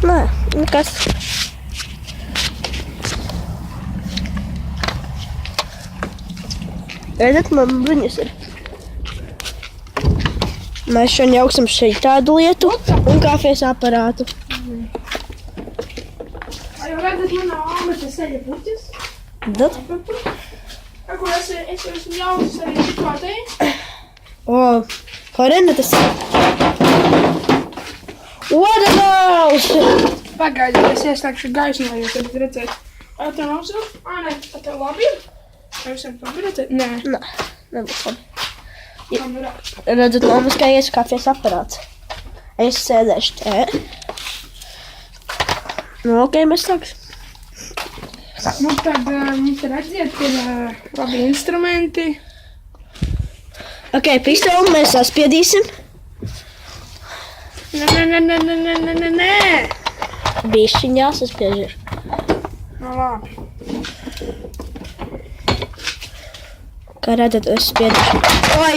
Nē, nekas. Redzat, man bruņas ir. Mēs šodien jauksim šeit tādu lietu un kafijas aparātu. Vai jau redzat, manā āmete seļa puķis? Tad? Ko es esmu jaucis arī šitā. O, ko Renatas? Waterballs! Pagaidi, es ieslēgšu gaismu, jo tad redzēt. Vai tev nav savu? Nē, tev labi ir? Vai visiem labi redzēt? Nē. Nē, nebūs labi. Kamerā. Redzat, mammas kā ies kafijas aparāts. Es sēdēšu te. Nu, ok, mēs sāksim. Nu, tad mums redziet, ir labi instrumenti. Ok, pistoli mēs saspiedīsim. Nē. Bišķiņ jāsaspiež ir. Nu, labi. Kā redzat, es spiedīšu. Oi.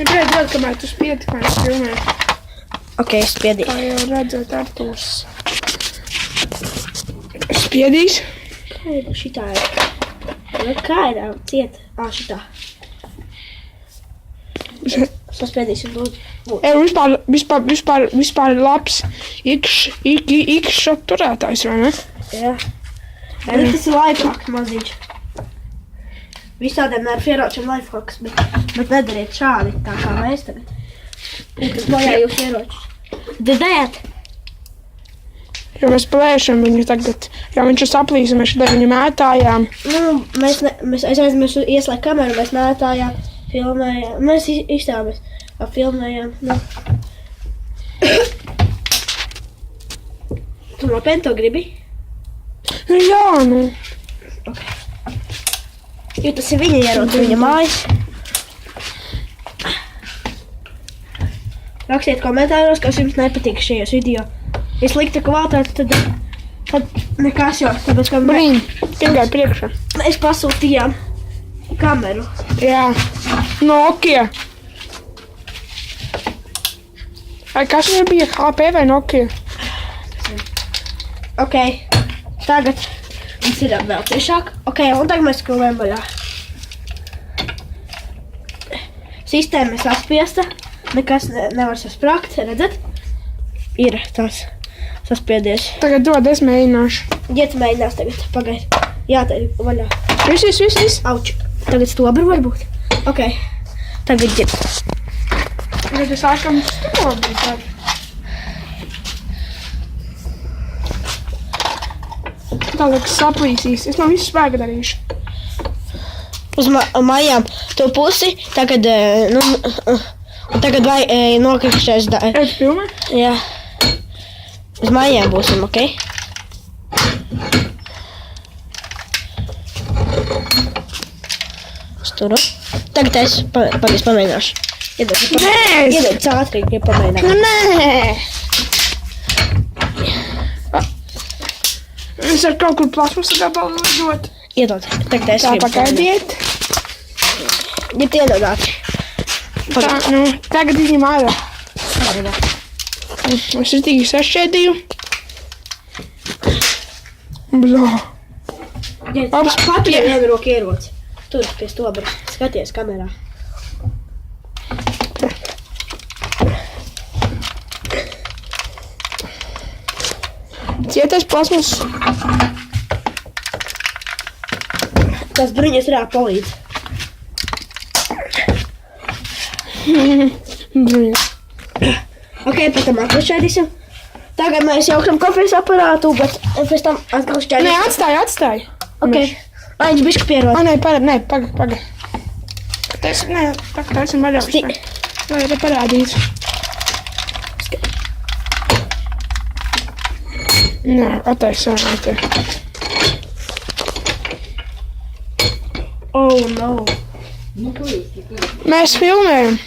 Redzot, kamēr tu spiedi, kā es filmēju. Ok, es spiedīšu. Kā jau redzot, Artūrs spiedīs. Kā ir šitā ir? Kā ir ciet? Šitā. Saspiedīsim, lūdzu. Vispār labs X-shot turētājs, vai ne? Jā. Redzat, tas ir lifehacks maziņš. Visādiem ar ieročiem lifehacks, bet nedariet šādi, tā kā mēs tagad. Tas bojā jūs ieročus. Dzirdējāt? Jo mēs plēšam viņu tagad, jo viņš ir saplīs, un mēs šodien viņu mētājām. Nu, mēs ieslēgt kameru, mēs mētājām, filmējām, mēs izstāvamies, filmējām, nu. Tu no pento gribi? Nu jā, nu. Ok. Jo tas ir viņa ierocis, viņa mājas. Rakstiet komentāros, kas jums nepatīk šajos video. Ja slikta kvalitāte, tad nekas jau, tāpēc, ka Brīn, tikai priekšā. mēs pasūtījām kameru. Jā, Nokia. Vai kas viņam bija, HP vai Nokia? Ok, tagad mums ir vēl ciešāk. Ok, un tagad mēs skrūvējam vaļā. Sistēma ir saspiesta, nekas nevar sasprākt, redzat? Ir tās saspiedies. Tagad dod, es mēģināšu. Ģet mēģinās tagad, pagaid. Jā, tā ir vaļā. Viss. Auč, tagad stobri varbūt. Ok, tagad ģet. Tagad es aizkam stobri. Tagad saplīsīs. Es no visu spēku darīšu. Uz mājām to pusi, tagad, un tagad vai nokrišķēs. Ej, filmē? Jā. Uz mājām būsim, ok? Sturu. Tagad es pamēģināšu. Iedod ātrīgi, ja pamēģināšu. Nē! Es ar kaut kur plasmasu gabalu dot. Iedod. Tagad es Tā gribu pagaidiet. Ja tu iedod ātri. Tā, nu, tagad viņam ārā. Pagaidām. Es ritīgi sašķēdīju. Bļā. Patur vienu roku ieroci. Tur pie stobra. Skaties kamerā. Cietais plasmas. Tas bruņas rā palīdz. Bruņas. Ok, pēc tam atkal šķēdīsim. Tagad mēs jaukam kafijas aparātu, bet pēc tam atkal šķēdīsim. Nē, atstāj. Ok. Lai viņš bišķi pierod. Nē, paga. Nē, tā esam vaļā. Lai ir parādīts. Nē, attaisām. Oh, no. Mēs filmējam.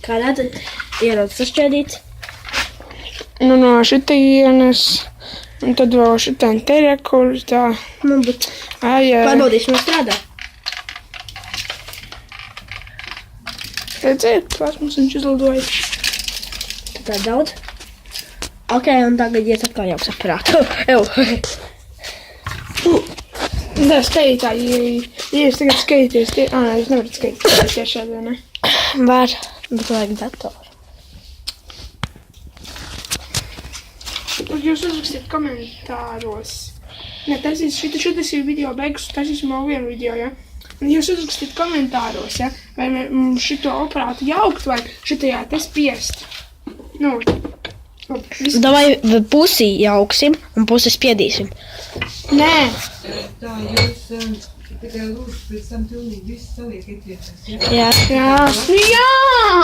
Kā redzat, ierodas sašķēdīts. Nu, no šitienes. Un tad vēl šitien terekur, tā. Nu, bet Ai, pārbaudīsim, vai strādā. redziet, plasmas viņš izlidoja. tā daudz. Ok, un tagad iet atkal jau saprātu. Ew. Tā skaitā, ja es tagad skaities, es nevaru skaities tiešādi, ne? Var, bet vajag datoru. Jūs uzrakstiet komentāros. Ne, šitas ir video beigas, taisīsim vēl vienu video, ja? Un jūs uzrakstiet komentāros, ja? Vai mums šito operātu jaukt, vai šitajā te spiest. Nu, Davai pusi jauksim un pusi spiedīsim. nē. Tā jūs tikai lūdzu pēc tam pilnīgi visu saliekat ietās, ja? Jā. Jā. Jā!